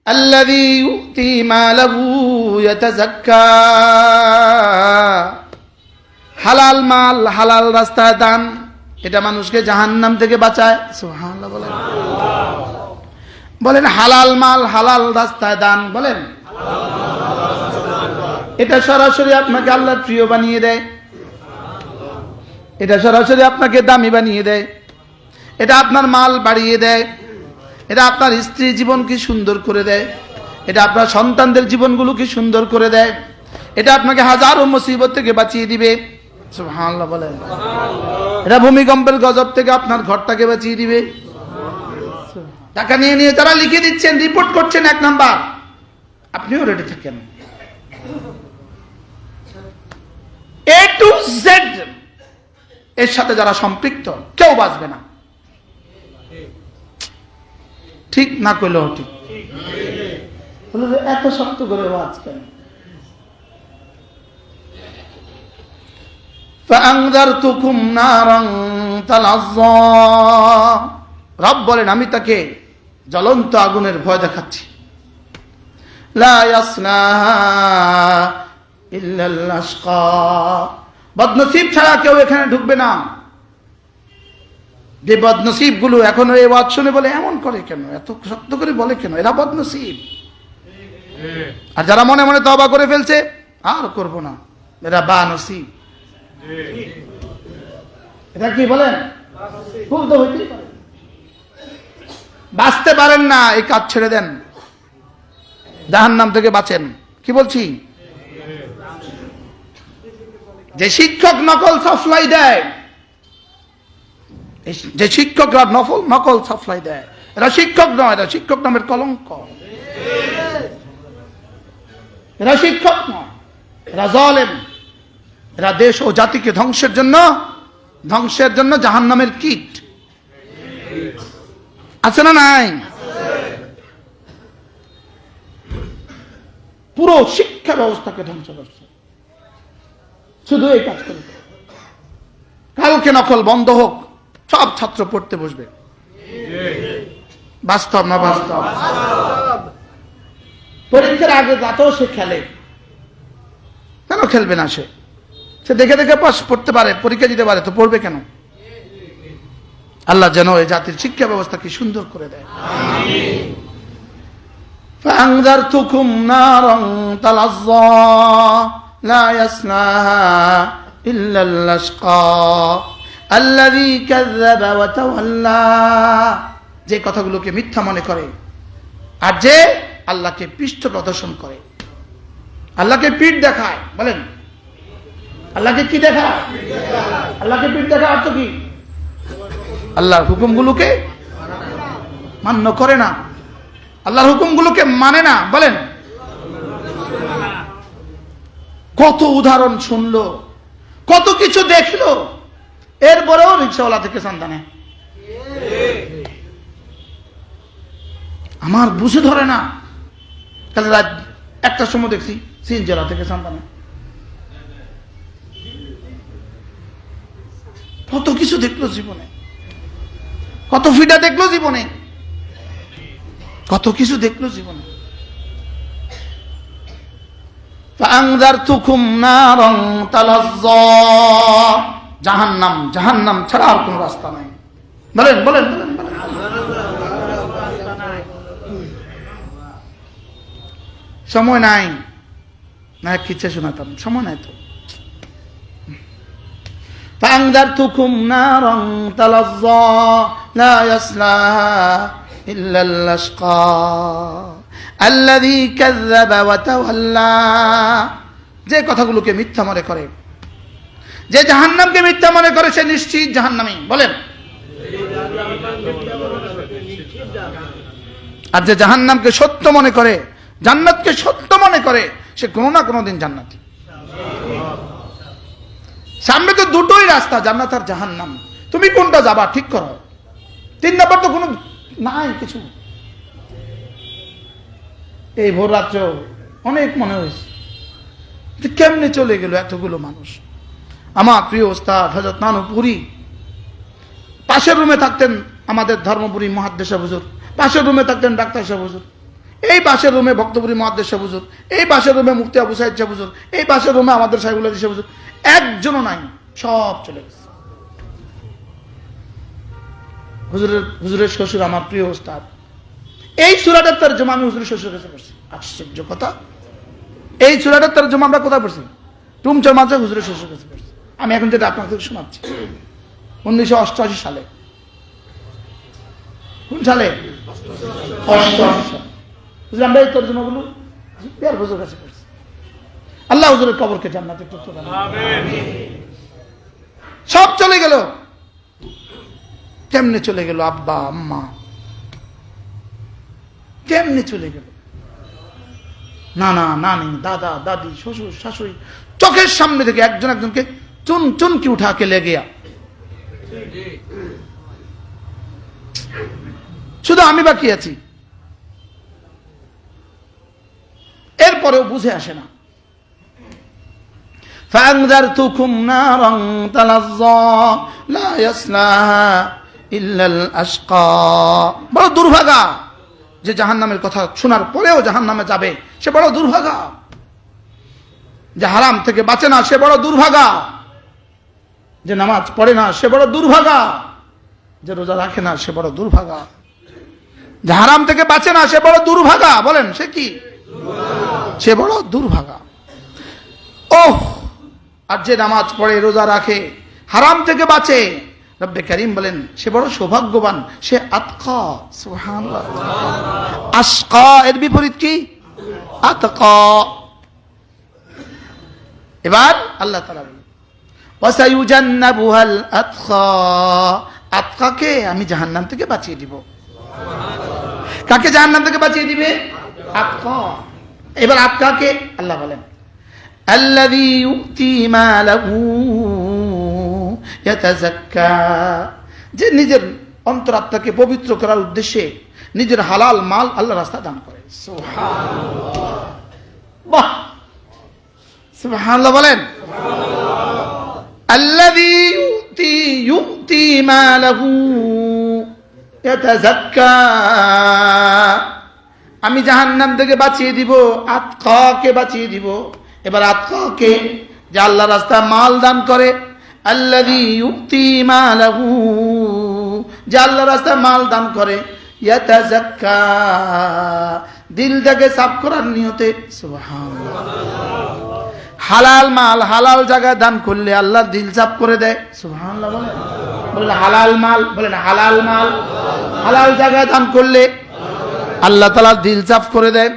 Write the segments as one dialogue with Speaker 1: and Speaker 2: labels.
Speaker 1: আল্লাযী ইউতি মালাহু ইয়াতাযাক্কা, হালাল মাল হালাল রাস্তায় দান, এটা মানুষকে জাহান্নাম থেকে বাঁচায়। সুবহানাল্লাহ বলেন, বলেন হালাল মাল হালাল রাস্তায় দান, বলেন এটা সরাসরি আপনাকে আল্লাহর প্রিয় বানিয়ে দেয়, এটা সরাসরি আপনাকে দামি বানিয়ে দেয়, এটা আপনার মাল বাড়িয়ে দেয়, এটা আপনার স্ত্রীর জীবনকে সুন্দর করে দেয়, এটা আপনার সন্তানদের জীবনগুলোকে সুন্দর করে দেয়, এটা আপনাকে হাজারো মুসিবত থেকে বাঁচিয়ে দিবে। সুবহানাল্লাহ বলেন, এটা ভূমিকম্পের গজব থেকে আপনার ঘরটাকে বাঁচিয়ে দিবে। টাকা নিয়ে নিয়ে তারা লিখে দিচ্ছেন, রিপোর্ট করছেন 1 নাম্বার, আপনিও রেডি থাকেন। A to Z এর সাথে যারা সম্পৃক্ত কেউ বাঁচবে না। ঠিক না কইলেও ঠিক। এত শক্ত করে ওয়াজ কেন? فأنذرتكم نارا تلظى, রব বলেন আমি তাকে জ্বলন্ত আগুনের ভয় দেখাচ্ছি। লা ইয়াসলাহা ইল্লাল আশকা, বদনসিব ছাড়া কেউ এখানে ঢুকবে না। যে বদনসিব গুলো এখন এই ওয়াজ শুনে বলে এমন করে কেন, এত শক্ত করে বলে কেন, এরা বদনসিব। আর যারা মনে মনে তওবা করে ফেলছে আর করব না, এরা বানসিব। এটা কি বলেন, খুব তো হইতেই পারে। বাঁচতে পারেন না, এই কাজ ছেড়ে দেন, জাহান্নাম থেকে বাঁচেন। কি বলছি? যে শিক্ষক নকল সাপ্লাই দেয়, যে শিক্ষকরা নকল সাপ্লাই দেয়, এরা শিক্ষক নয়, এরা শিক্ষক নামের কলঙ্ক। এরা শিক্ষক নয়, এরা জালেম, এরা দেশ ও জাতিকে ধ্বংসের জন্য জাহান্নামের কীট। আছে না নাই? পুরো শিক্ষা ব্যবস্থাকে ধ্বংস করছে শুধু এই কাজ করে। কালকে নকল বন্ধ হোক, সব ছাত্র পড়তে বসবে। বাস্তব না বাস্তব? পরীক্ষার আগে রাতেও সে খেলে, কেন খেলবে না? সে দেখে দেখে পাস পড়তে পারে, পরীক্ষা দিতে পারে, তো পড়বে কেন? আল্লাহ যেন এই জাতির শিক্ষা ব্যবস্থাকে সুন্দর করে দেয়। فأنذرتكم نارا تلظى لا يصلاها إلا الأشقى الذي كذب وتولى, যে কথাগুলোকে মিথ্যা মনে করে আর যে আল্লাহকে পৃষ্ঠ প্রদর্শন করে, আল্লাহকে পিঠ দেখায়। বলেন আল্লাহকে কি দেখায়? আল্লাহকে পিঠ দেখায় অর্থ কি? আল্লাহর হুকুমগুলোকে মান্য করে না, আল্লাহর হুকুমগুলোকে মানে না। বলেন কত উদাহরণ শুনলো, কত কিছু দেখলো, এরপরেও রিক্সাওয়ালা থেকে সন্তানে আমার বুঝে ধরে না। কাল রাত 1টার সময় দেখছি সিনজেলা থেকে সন্তানে। কত কিছু দেখলো জীবনে, কত ফিডা দেখলো জীবনে, কত কিছু দেখলো জীবনে। فأنذرتكم نارا تلظى, জাহান্নাম ছাড়া আর কোন রাস্তা নাই। বলেন বলেন বলেন বলেন। সময় নাই না, কিচ্ছে শোনাতাম, সময় নাই তো। فأنذرتكم نارا تلظى لا يصلاها إلا الأشقى الذي كذب وتولى, যে কথাগুলোকে মিথ্যা মনে করে, যে জাহান্নামকে মিথ্যা মনে করে সে নিশ্চিত জাহান্নামী। বলেন আর যে জাহান্নামকে সত্য মনে করে, জান্নাতকে সত্য মনে করে, সে কোনো না কোনো দিন জান্নাতি। সামনে তো দুটোই রাস্তা, জান্নাত আর জাহান্নাম। তুমি কোনটা যাবা ঠিক করো। 3 নাম্বার তো কোনো নাই কিছু। এই ভোর রাত্রে অনেক মনে হয়েছে কেমনে চলে গেল এতগুলো মানুষ। আমার প্রিয় ওস্তাদ হযরত নানুপুরি পাশের রুমে থাকতেন আমাদের ধর্মপুরী মুহাদ্দিস হুজুর, পাশের রুমে থাকতেন ডাক্তার সাহেব হুজুর। এই পাশের রুমে ভক্তপুরী মুহাদ্দিস সাহেব হুজুর, এই পাশের রুমে মুফতি আবু সাইদ সাহেব হুজুর, এই পাশের রুমে আমাদের সাহেবুল হাদিস সাহেব হুজুর, একজনও নাই, সব চলে গেছে। হুজুরের শ্বশুর আমার প্রিয় ওস্তাদ, এই সূরাটার তরজমা আমি হুজুরের শ্বশুরের কাছে পড়ছি। আশ্চর্য কথা, এই সূরাটার তরজমা আমরা কোথায় পড়ছি? টুমচর মাঝে হুজুরের শ্বশুরের কাছে পড়ছি। আমি এখন যেটা আপনাদের শোনাচ্ছি 1988 সালে। কোন সালে? 88 সালে। হুজুর আমরা এই তরজমাগুলো পিয়ার হুজুরের কাছে পড়ছি। আল্লাহ হুজুরের কবরকে জান্নাতে টুকরো বানান। সব চলে গেল। কেমনে চলে গেল? আব্বা আম্মা কেমনে চলে গেল? নানা নানি দাদা দাদি শ্বশুর শাশুড়ি চোখের সামনে থেকে একজন একজনকে চুন চুনকি উঠা কে ले गया। শুধু আমি বাকি আছি। এরপরেও বুঝে আসে না। فأنذرتكم نارا تلظى لا يصلاها إلا الأشقى। বড় দুর্ভাগা যে জাহান্নামের কথা শোনার পরেও জাহান্নামে যাবে, সে বড় দুর্ভাগা। যে হারাম থেকে বাঁচে না, সে বড় দুর্ভাগা। যে নামাজ পড়ে না, সে বড় দুর্ভাগা। যে রোজা রাখে না, সে বড় দুর্ভাগা। যে হারাম থেকে বাঁচে না, সে বড় দুর্ভাগা। বলেন সে কি? সে বড় দুর্ভাগা। ওহ, আর যে নামাজ পড়ে রোজা রাখে হারাম থেকে বাঁচে, রব্বে কারীম বলেন সে বড় সৌভাগ্যবান, সে আতকা। সুবহানাল্লাহ। আশকা এর বিপরীত কি? আতকা। এবার আল্লাহ তাআলা বলেন ওয়াসায়ুজান্নাবুহাল আতকা। আতকাকে আমি জাহান্নাম থেকে বাঁচিয়ে দিব। কাকে জাহান্নাম থেকে বাঁচিয়ে দিবে? আতকা। এবার আতকাকে আল্লাহ বলেন আল্লাযী ইউতি মালাহু ইয়াতাযাক্কা। যে নিজের অন্তরাত্মাকে পবিত্র করার উদ্দেশ্যে নিজের হালাল মাল আল্লাহর রাস্তায় দান করে। সুবহানাল্লাহ। বাহ, সুবহানাল্লাহ বলেন। আল্লাযী ইউতি মালাহু ইয়াতাযাক্কা। আমি জাহান্নাম থেকে বাঁচিয়ে দিব, আতকাকে বাঁচিয়ে দিব। এবার আতকাকে যে আল্লাহর রাস্তায় মাল দান করে, আল্লাযী ইউতি মালাহু, যে আল্লাহর রাস্তায় মাল দান করে, ইয়াতাযাক্কা, দিলটাকে সাফ করার নিয়তে। সুবহানাল্লাহ। হালাল মাল হালাল জায়গায় দান করলে আল্লাহ দিল সাফ করে দেয়। সুবহানাল্লাহ বলেন। বলেন হালাল মাল, বলেন হালাল মাল হালাল জায়গায় দান করলে আল্লাহ তাআলা দিল সাফ করে দেয়।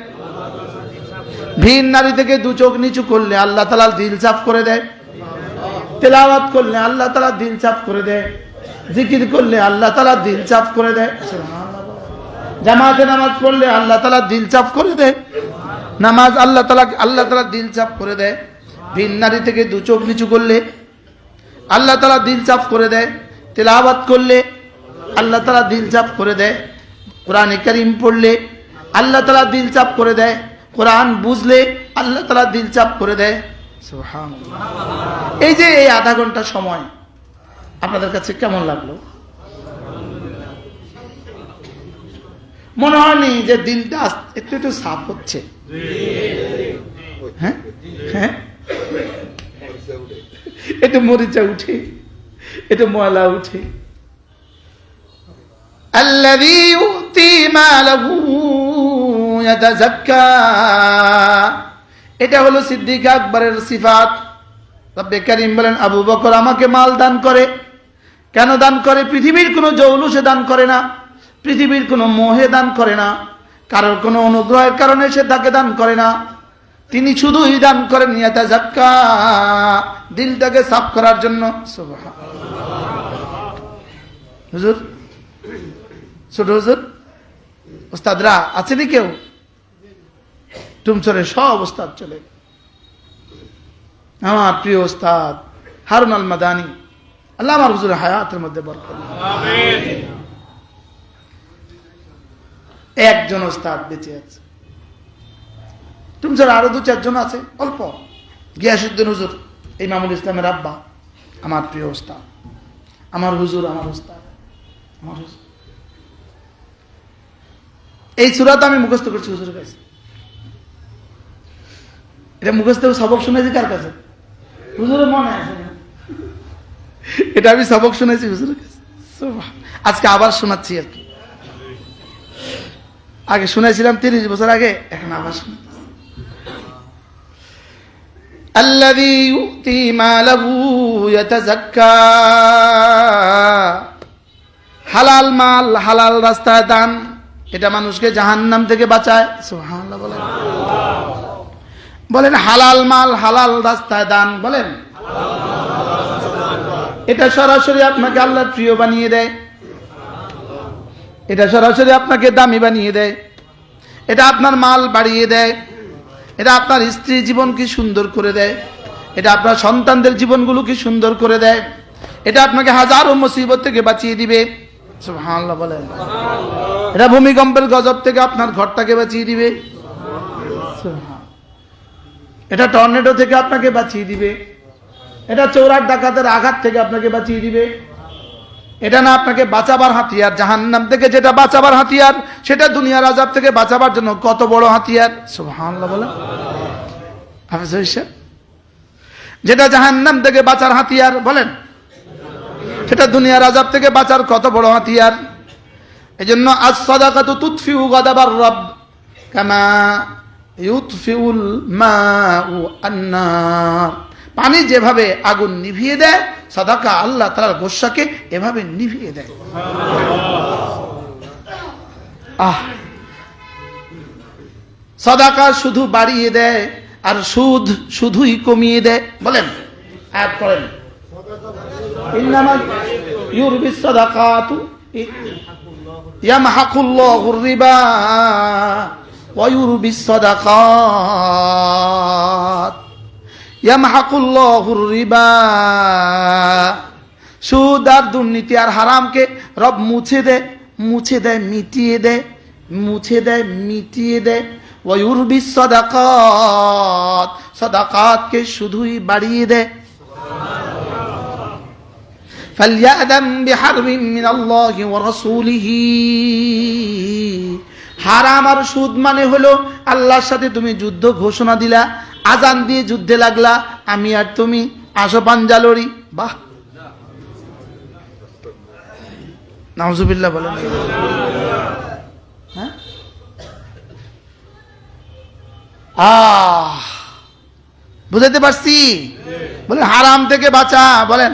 Speaker 1: ভিন নারী থেকে দু চোখ নিচু করলে আল্লাহ তাআলা দিল সাফ করে দেয়। তেলাওয়াত করলে আল্লাহ তাআলা দিল সাফ করে দেয়। জিকির করলে আল্লাহ তাআলা দিল সাফ করে দেয়। সুবহানাল্লাহ। জামাতে নামাজ পড়লে আল্লাহ তাআলা দিল সাফ করে দেয়। নামাজ আল্লাহ তাআলা দিল সাফ করে দেয়। ভিন নারী থেকে দু চোখ নিচু করলে আল্লাহ তাআলা দিল সাফ করে দেয়। তেলাওয়াত করলে আল্লাহ তাআলা দিল সাফ করে দেয়। কোরআনে কারীম পড়লে আল্লাহ তাআলা দিল সাফ করে দেয়। কোরআন বুঝলে আল্লাহ তাআলা দিল চাপ করে দেয়। সুবহানাল্লাহ। এই যে এই আধা ঘন্টা সময় আপনাদের কাছে কেমন লাগলো? মনে হয়নি যে দিলটা একটু একটু সাফ হচ্ছে? হ্যাঁ হ্যাঁ, একটু মরিচা উঠে, একটু ময়লা উঠে। আল্লাযী ইউতি মালাহু ইয়াতাযাক্কা, এটা হলো সিদ্দিক আকবরের সিফাত। রব্বে কারীম বলেন আবু বকর আমাকে মাল দান করে। কেন দান করে? পৃথিবীর কোনো জৌলুসে দান করে না, পৃথিবীর কোনো মোহে দান করে না, কারোর কোনো অনুগ্রহের কারণে সে তাকে দান করে না। তিনি শুধুই দান করেন ইয়াতাযাক্কা, দিলটাকে সাফ করার জন্য। সুবহানাল্লাহ। হুজুর, ছোট হুজুর, ওস্তাদরা আছেনি কেউ? টুমচরের সব ওস্তাদ চলে। আমার প্রিয় ওস্তাদ হারুন আল মাদানী, আল্লাহ আমার হুজুরের হায়াতের মধ্যে বরকত। আমিন। একজন ওস্তাদ বেঁচে আছে। টুমচরে আরো দু চারজন আছে অল্প। গিয়াসউদ্দিন হুজুর, ইমামুল ইসলামের আব্বা, আমার প্রিয় ওস্তাদ, আমার হুজুর, আমার ওস্তাদ, আমার হুজুর। এই সূরা তো আমি মুখস্থ করছি হুজুরের কাছে। এটা মুখস্থ সবক শুনেছি কার কাছে? হুজুরের মনে আছে না? এটা আমি সবক শুনেছি হুজুরের কাছে। আজকে আবার শোনাচ্ছি আর কি। আগে শুনেছিলাম 30 বছর আগে, এখন আবার শোনাচ্ছি। আল্লাযী ইউতি মালাহু ইয়াতাযাক্কা, হালাল মাল হালাল রাস্তায় দান, এটা মানুষকে জাহান্নাম থেকে বাঁচায়। সুবহানাল্লাহ বলেন, বলেন হালাল মাল হালাল রাস্তায় দান, বলেন এটা সরাসরি আপনাকে আল্লাহর প্রিয় বানিয়ে দেয়, এটা সরাসরি আপনাকে দামি বানিয়ে দেয়, এটা আপনার মাল বাড়িয়ে দেয়, এটা আপনার স্ত্রী জীবনকে সুন্দর করে দেয়, এটা আপনার সন্তানদের জীবনগুলোকে সুন্দর করে দেয়, এটা আপনাকে হাজারো মুসিবত থেকে বাঁচিয়ে দিবে। সুবহানাল্লাহ বলেন, এটা ভূমিকম্পের গজব থেকে আপনার ঘরটাকে বাঁচিয়ে দিবে, এটা টর্নেডো থেকে আপনাকে বাঁচিয়ে দিবে, এটা চোরার ডাকাতের আঘাত থেকে আপনাকে বাঁচিয়ে দিবে। এটা না আপনাকে বাঁচাবার হাতিয়ার, জাহান্নাম থেকে যেটা বাঁচাবার হাতিয়ার, সেটা দুনিয়ার আযাব থেকে বাঁচাবার জন্য কত বড় হাতিয়ার। সুবহানাল্লাহ বলেন, হাফেজ সাহেব, যেটা জাহান্নাম থেকে বাঁচার হাতিয়ার, বলেন সেটা দুনিয়ার আযাব থেকে বাঁচার কত বড় হাতিয়ার। এজন্য আস-সাদাকাতু তুতফিউ গাদাবার রব কামা ইউতফিউল মাউ আন-নার, পানি যেভাবে আগুন নিভিয়ে দেয়, সাদাকা আল্লাহ তাআলার গোসাকে এভাবে নিভিয়ে দেয়। সাদাকা শুধু বাড়িয়ে দেয় আর সুদ শুধুই কমিয়ে দেয়। বলেন, আয়াত পড়েন, ইন্নামা ইউরবিস সাদাকাতু ইয়ামহাকুল্লাহুর রিবা ওয়া ইউরবিস সাদাকাত ইয়ামহাকুল্লাহুর রিবা, সুদ আর দুর্নীতি আর হারামকে রব মুছে দেয়, মুছে দেয়, মিটিয়ে দেয়, মুছে দেয়, মিটিয়ে দেয়। ওয়া ইউরবিস সাদাকাত, সাদাকাতকে শুধুই বাড়িয়ে দেয়। ফালইয়াদাম বিহারবিন মিনাল্লাহি ওয়া রাসূলিহি, হারাম আর সুদ মানে হলো আল্লাহর সাথে তুমি যুদ্ধ ঘোষণা দিলা, আজান দিয়ে যুদ্ধে লাগলা, আমি আর তুমি আসো পাঞ্জালরি। বাহ, নাউজুবিল্লাহ বলেন। হ্যাঁ, বুঝাতে পারছি? বলেন হারাম থেকে বাঁচা, বলেন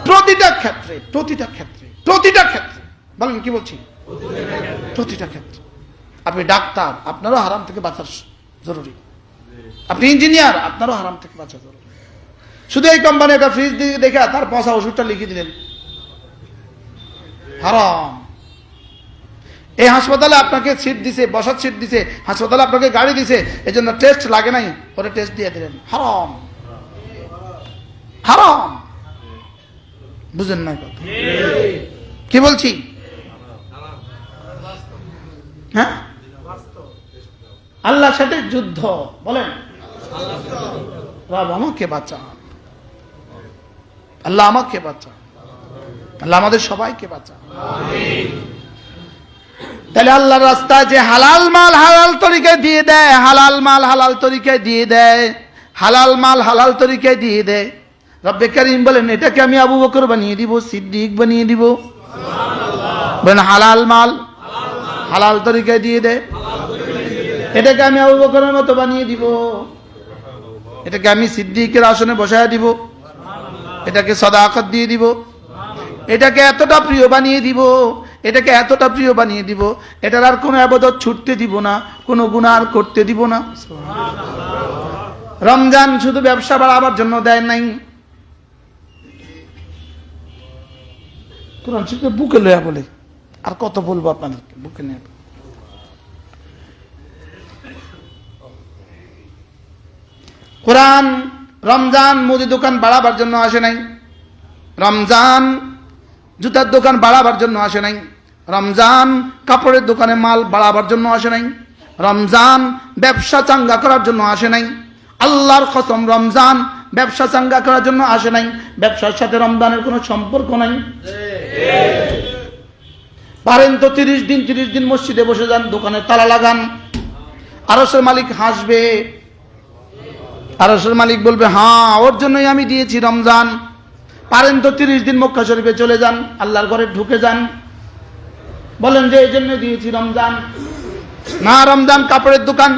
Speaker 1: প্রতিটা ক্ষেত্রে, প্রতিটা ক্ষেত্রে, প্রতিটা ক্ষেত্রে, বলেন কি বলছি? প্রতিটা ক্ষেত্রে। আপনি ডাক্তার, আপনারও হারাম থেকে বাঁচার জরুরি। আপনি ইঞ্জিনিয়ার, আপনারও হারাম থেকে বাঁচা জরুরি। শুধু এই কোম্পানি একটা ফ্রিজ দিয়ে দেখে তার পচা ওষুধটা লিখে দিলেন, হারাম। এই হাসপাতালে আপনাকে সিট দিছে, বসার সিট দিছে, হাসপাতালে আপনাকে গাড়ি দিছে, এই জন্য টেস্ট লাগে নাই, পরে টেস্ট দিয়ে দিলেন, হারাম, হারাম। বুঝেন না কথা কি বলছি? হ্যাঁ, আল্লাহর সাথে যুদ্ধ। বলেন রব আমাকে বাঁচা, আল্লাহ আমাকে বাঁচা, আল্লাহ আমাদের সবাইকে বাঁচা। তাহলে আল্লাহর রাস্তায় যে হালাল মাল হালাল তরিকায় দিয়ে দেয়, হালাল মাল হালাল তরিকায় দিয়ে দেয়, হালাল মাল হালাল তরিকায় দিয়ে দেয়, রব্বে কারীম বলেন এটাকে আমি আবু বকর বানিয়ে দিব, সিদ্দিক বানিয়ে দিব। বলেন হালাল মাল হালাল তরিকায় দিয়ে দেয়, এটাকে আমি আবু বকরের মতো বানিয়ে দিব, এটাকে আমি সিদ্দিকের আসনে বসায় দিব, এটাকে সাদাকাত দিয়ে দিব, এটাকে এতটা প্রিয় বানিয়ে দিব, এটাকে এতটা প্রিয় বানিয়ে দিব, এটার আর কোনো ইবাদত ছুটতে দিব না, কোনো গুনাহ আর করতে দিব না। রমজান শুধু ব্যবসা বাড়াবার জন্য দেয় নাই, কোরআন শরীফে বুকে লয়া বলে, আর কত বলবো আপনাদেরকে, বুকে নিয়ে। কোরআন রমজান মুদি দোকান বাড়াবার জন্য আসে নাই, রমজান জুতার দোকান বাড়াবার জন্য আসে নাই, রমজান কাপড়ের দোকানে মাল বাড়াবার জন্য আসে নাই, রমজান ব্যবসা চাঙ্গা করার জন্য আসে নাই। আল্লাহর কসম, রমজান ব্যবসা চাঙ্গা করার জন্য আসে নাই, ব্যবসার সাথে রমজানের কোনো সম্পর্ক নাই। পারেন তো 30 দিন মসজিদে বসে যান, দোকানে তালা লাগান। আরশের মালিক হাসবে, আরশের মালিক বলবে হ্যাঁ ওর জন্যই আমি দিয়েছি রমজান। পারেন তো 30 দিন মক্কা শরীফে চলে যান, আল্লাহর ঘরে ঢুকে যান, বলেন যে এই জন্য দিয়েছি রমজান। না, রমজান কাপড়ের দোকান,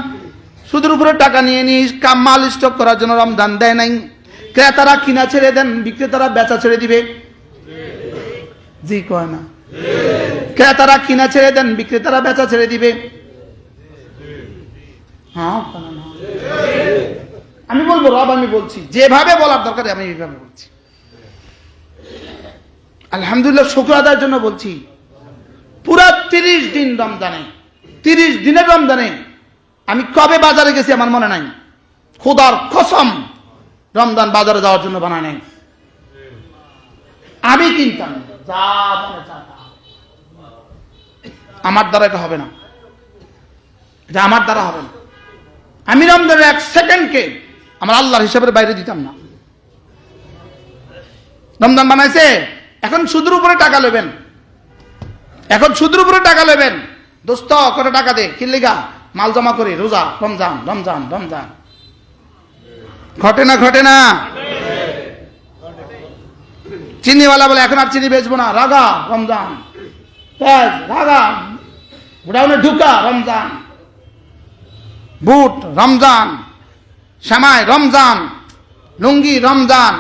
Speaker 1: সুদের উপরে টাকা নিয়ে নিয়ে মাল স্টক করার জন্য রমজান দেয় নাই। ক্রেতারা কিনা ছেড়ে দেন, বিক্রেতারা বেচা ছেড়ে দিবে। জি কয় না? ক্রেতারা কিনা ছেড়ে দেন, বিক্রেতারা বেচা ছেড়ে দিবে। হ্যাঁ, আমি বলবো রব, আমি বলছি যেভাবে বলার দরকার আমি এইভাবে বলছি। আলহামদুলিল্লাহ, শুকর আদায়ের জন্য বলছি। পুরা 30 দিন রমজানে, 30 দিনের রমজানে আমি কবে বাজারে গেছি আমার মনে নাই। খোদার কসম, রমজান বাজারে যাওয়ার জন্য বানায় নাই। আমি কিনতাম, যা মনে চায় আমার দ্বারা এটা হবে না, এটা আমার দ্বারা হবে না। আমি রমজানের 1 সেকেন্ডকে আমার আল্লাহর হিসাবের বাইরে দিতাম না। রমজান বানাইছে, এখন সুদের উপরে টাকা নেবেন, এখন সুদের উপরে টাকা নেবেন। দোস্ত কত টাকা দে, কি লিগা? মাল জমা করে রোজা, রমজান রমজান রমজান। ঘটে না ঘটে না? চিনিওয়ালা বলে এখন আর চিনি বেচবো না, রাগা রমজান। পেঁয়াজ রাগা, গোডাউনে ঢুকা রমজান। বুট রমজান, শ্যামাই রমজান, লুঙ্গি রমজান,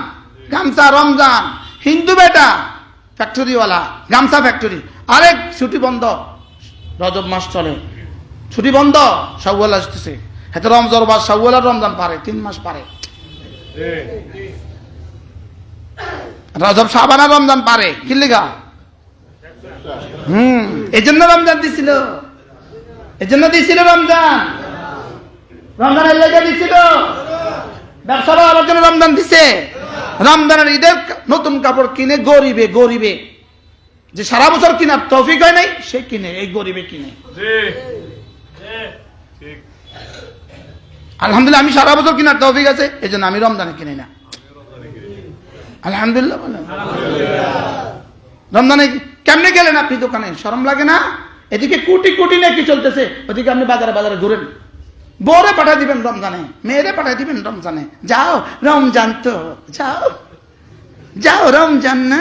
Speaker 1: গামছা রমজান। হিন্দু বেটা ফ্যাক্টরিওয়ালা, গামছা ফ্যাক্টরি। আরেক ছুটি বন্ধ, রজব মাস চলে, ছুটি বন্ধ, শাওয়াল আসতেছে। হেতে রমজান বা শাওয়াল আর রমজান পারে 3 মাস পারে। রজব শাবান আর রমজান পারে, কি লিগা? এই জন্য রমজান দিছিল, এই জন্য দিছিল রমজান। রমজানের লেগে দিছিল, ব্যবসা বাড়াবার জন্য রমজান দিছে। রমজানের ঈদের নতুন কাপড় কিনে গরিবে, গরিবে যে সারা বছর কিনার তৌফিক হয় নাই, সে কিনে, এই গরিবে কিনে। আলহামদুলিল্লাহ, আমি সারা বছর কিনার তৌফিক আছে, এই জন্য আমি রমজানে কিনি না। আলহামদুলিল্লাহ বলেন। রমজানে কেমনে গেলেন আপনি দোকানে? শরম লাগে না? এদিকে কোটি কোটি নাকি চলতেছে, ওদিকে আপনি বাজারে বাজারে ঘুরেন। বউরে পাঠাই দিবেন রমজানে, মেয়েরে পাঠাই দিবেন রমজানে। যাও রমজান, তো যাও যাও রমজান না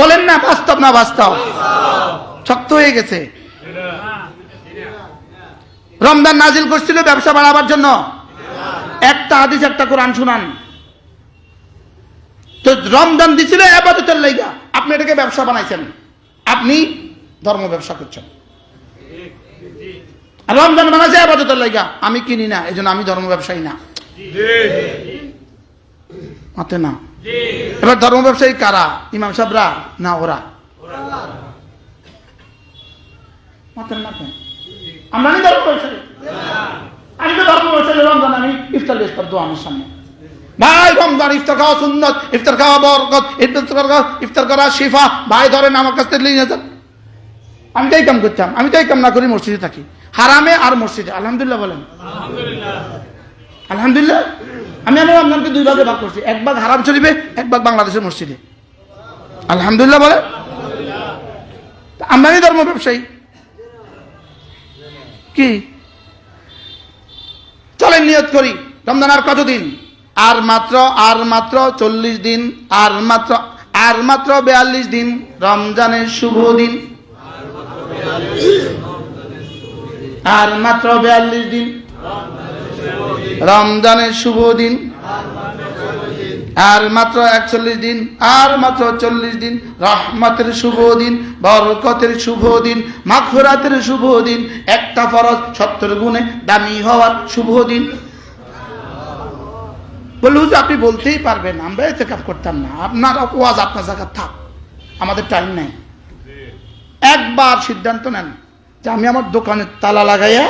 Speaker 1: বলেন না? বাস্তব না বাস্তব? শক্ত হয়ে গেছে। রমজান নাজিল করছিল ব্যবসা বাড়াবার জন্য। একটা হাদিস, একটা কোরআন শুনান তো। রমজান দিছিল ইবাদতের লাইগা, আপনি এটাকে ব্যবসা বানাইছেন, আপনি ধর্ম ব্যবসা করছেন। আর রমজান বানাইছে ইবাদতের লাইগা, আমি কিনি না, এই জন্য আমি ধর্ম ব্যবসায়ী না। মাতে না। এবার ধর্ম ব্যবসায়ী কারা? ইমাম সাহেবরা না ওরা? মাতেন মাতেন। আমরা নি ধর্ম ব্যবসায়ী? আমি তো ধর্ম ব্যবসায়ী। রমজান আমি ইফতার লিস্তার দোয়া আমার সামনে। ভাই রমজান ইফতার খাওয়া সুন্নত, ইফতার খাওয়া বরকত, ইফতার করা শিফা। ভাই ধরেন আমার কাছ থেকে নিয়ে যান। আমি তো এই কাম করতাম, আমি তো এই কাম না করি মসজিদে থাকি, হারামে আর মসজিদে। আলহামদুলিল্লাহ বলেন। আলহামদুলিল্লাহ, আমি আমার রমজানকে 2 ভাগে ভাগ করছি, 1 ভাগ হারাম শরীফে, 1 ভাগ বাংলাদেশের মসজিদে। আলহামদুলিল্লাহ বলেন। আমরাই ধর্ম ব্যবসায়ী। কি চলেন নিয়ত করি, রমজান আর কতদিন? আর মাত্র 40 দিন, আর মাত্র 42 দিন রমজানের শুভ দিন। আর মাত্র 42 দিন রমজানের শুভ দিন। আর মাত্র 41 দিন, আর মাত্র 40 দিন রহমতের শুভ দিন, বরকতের শুভ দিন, মাগফিরাতের শুভ দিন, একটা ফরজ 70 গুণে দামি হওয়ার শুভ দিন। বলল হুজুর আপনি বলতেই পারবেন, আমরা ইতিকাফ করতাম না। আপনার ওয়াজ আপনার জায়গা থাক, আমাদের টাইম নেই। একবার সিদ্ধান্ত নেন যে আমি আমার দোকানে তালা লাগাইয়া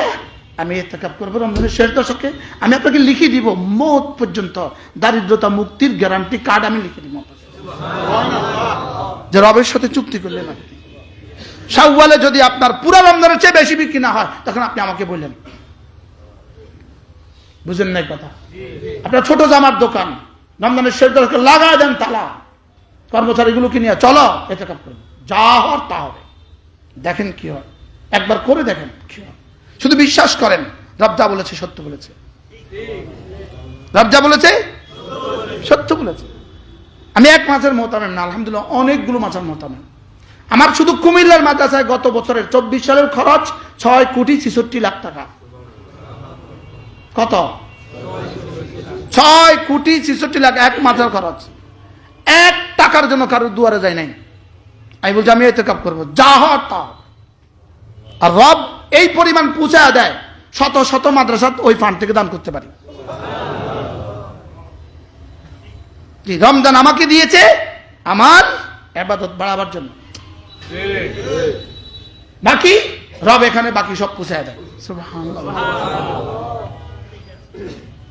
Speaker 1: আমি ইতিকাফ করবো রমজানের শেষ দশকে। আমি আপনাকে লিখে দিব মওত পর্যন্ত দারিদ্রতা মুক্তির গ্যারান্টি কার্ড আমি লিখে দিব, যে রবের সাথে চুক্তি করলেন আপনি। শাওয়ালে যদি আপনার পুরা রমজানের চেয়ে বেশি বিক্রি না হয়, তখন আপনি আমাকে বললেন। বুঝেন নাই কথা? আপনার ছোট জামার দোকান, রমজানের শেষ দশকে লাগা দেন তালা, কর্মচারীগুলোকে নিয়ে চলো ইতিকাফ করবো। যা হওয়ার তা হবে। দেখেন কি হয়, একবার করে দেখেন কি হয়। শুধু বিশ্বাস করেন, রব যা বলেছে সত্য বলেছে, রব যা বলেছে সত্য বলেছে। আমি এক মাসের মোহতামেম না, আলহামদুলিল্লাহ অনেকগুলো মাসের মোহতামেম। আমার শুধু কুমিল্লার মাদ্রাসায় গত বছরের 24 সালের খরচ 6,66,00,000 টাকা। কত? 6,66,00,000 এক মাসের খরচ। 1 টাকার জন্য কারোর দুয়ারে যায় নাই। আমি বলছি আমি ইতিকাফ করবো, যা হয় তা। আর রব এই পরিমাণ পৌঁছায় দেয়, শত শত মাদ্রাসা ওই ফান্ড থেকে দান করতে পারি। রমজান আমাকে দিয়েছে আমার ইবাদত বাড়াবার জন্য, বাকি রব এখানে বাকি সব পৌঁছায় দেয়। সুবহানাল্লাহ।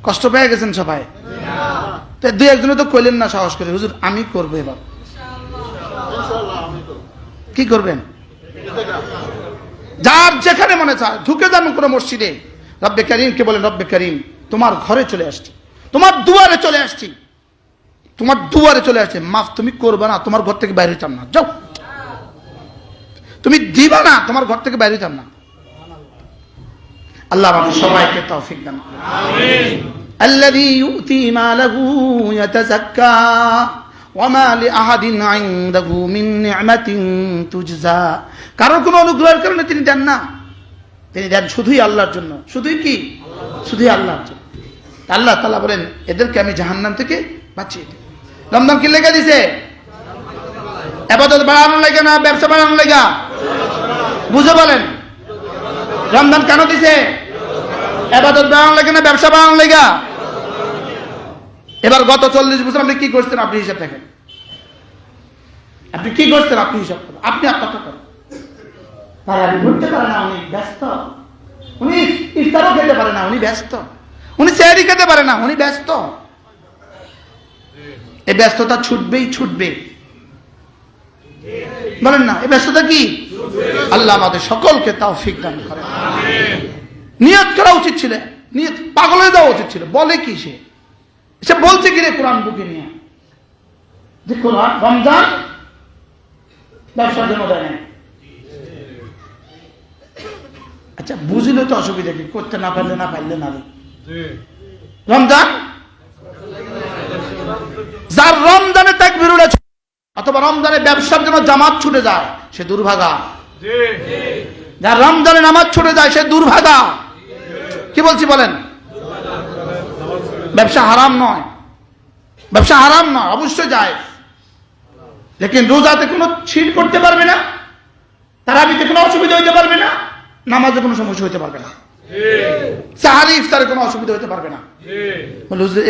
Speaker 1: কষ্ট পেয়ে গেছেন সবাই? তো 2-1 তো কইলেন না সাহস করে, হুজুর আমি করবো এবার। কি করবেন? যার যেখানে মনে চায় ঢুকে যান কোনো মসজিদে, রব্বে করিমকে বলেন, রব্বে করিম তোমার ঘরে চলে আসছি, তোমার দুয়ারে চলে আসছি, তোমার দুয়ারে চলে আসছে, মাফ তুমি করবে না, তোমার ঘর থেকে বাইরে হইতাম না, যাও। তুমি দিবা না, তোমার ঘর থেকে বাইরে হইতাম না। আল্লাহ আমাদের সবাইকে তৌফিক দান করুন। আমিন। আল্লাযী ইউতি মালাহু ইয়াতাযাক্কা ওয়া মা লিআহাদিন ইনদাহু মিন নি'মাতিন তুজজা। কারণ কোনো অনুগ্রহের কারণে তিনি দেন না, তিনি দেন শুধুই আল্লাহর জন্য। শুধুই কি? শুধুই আল্লাহর জন্য। আল্লাহ তাআলা বলেন এদেরকে আমি জাহান্নাম থেকে বাঁচিয়ে দিই। রমজান কি লেগে দিছে? ইবাদত বাড়ানোর লাগা না ব্যবসা বাড়ানোর লাগা? বুঝে বলেন, রমজান কেন দিছে? ইবাদত বাড়ানোর লাগা না ব্যবসা বাড়ানোর লাগা? এবার গত 40 বছর আপনি কি করছেন? আপনি হিসাব দেখেন, আপনি কি করছেন? আপনি হিসাব করেন, আপনি আপনারটা করেন। তারা ঘুরতে পারে না, উনি ব্যস্ত। উনি ইফতারও খেতে পারে না, উনি ব্যস্ত। উনি সেহরি খেতে পারে না, উনি ব্যস্ত। এই ব্যস্ততা ছুটবেই ছুটবে, বলেন না? এই ব্যস্ততা কি? আল্লাহ আমাদের সকলকে তৌফিক দান করেন। নিয়ত করা উচিত ছিল, নিয়ত পাগল হয়ে যাওয়া উচিত ছিল। বলে কি সে? সে বলছে কি রে কোরআন বুকে নিয়ে যে কোরআন রমজান ব্যবসার জন্য দেয় না। আচ্ছা বুঝলে তো অসুবিধা কি? করতে না পারলে না পারলে না। রমজান যার রমজানে তাকবীর উঠেছে অথবা রমজানে ব্যবসার জন্য জামাত ছুটে যায় সে দুর্ভাগা। যার রমজানে নামাজ ছুটে যায় সে দুর্ভাগা। কি বলছি বলেন? ব্যবসা হারাম নয়, ব্যবসা হারাম নয়, অবশ্যই যায়। লেকিন রোজাতে কোনো ছিট করতে পারবে না, তারাবিতে কোনো অসুবিধা হইতে পারবে না, নামাজে কোনো সমস্যা হইতে পারবে না, সাহারি ইফতারে কোনো অসুবিধা হইতে পারবে না।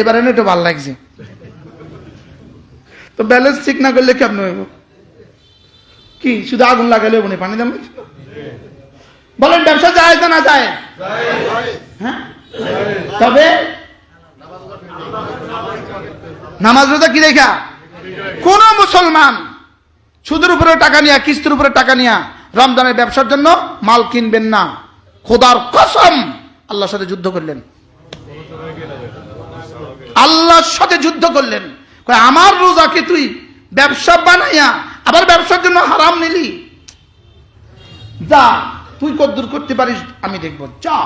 Speaker 1: এবারে না একটু ভালো লাগছে, তো ব্যালেন্স ঠিক না করলে কেমন হইব? কি শুধু আগুন লাগালে উনি পানি দেন? বলেন ব্যবসা যায় না যায়? হ্যাঁ, তবে নামাজ রোজা কি দেখা? কোন মুসলমান সুদের উপরে টাকা নিয়া, কিস্তির উপরে টাকা নিয়া রমজানের ব্যবসার জন্য মাল কিনবেন না। খোদার কসম আল্লাহর সাথে যুদ্ধ করলেন, আল্লাহর সাথে যুদ্ধ করলেন। আমার রোজাকে তুই ব্যবসা বানাইয়া আবার ব্যবসার জন্য হারাম নিলি, যা তুই কদ্দুর করতে পারিস আমি দেখবো, যা।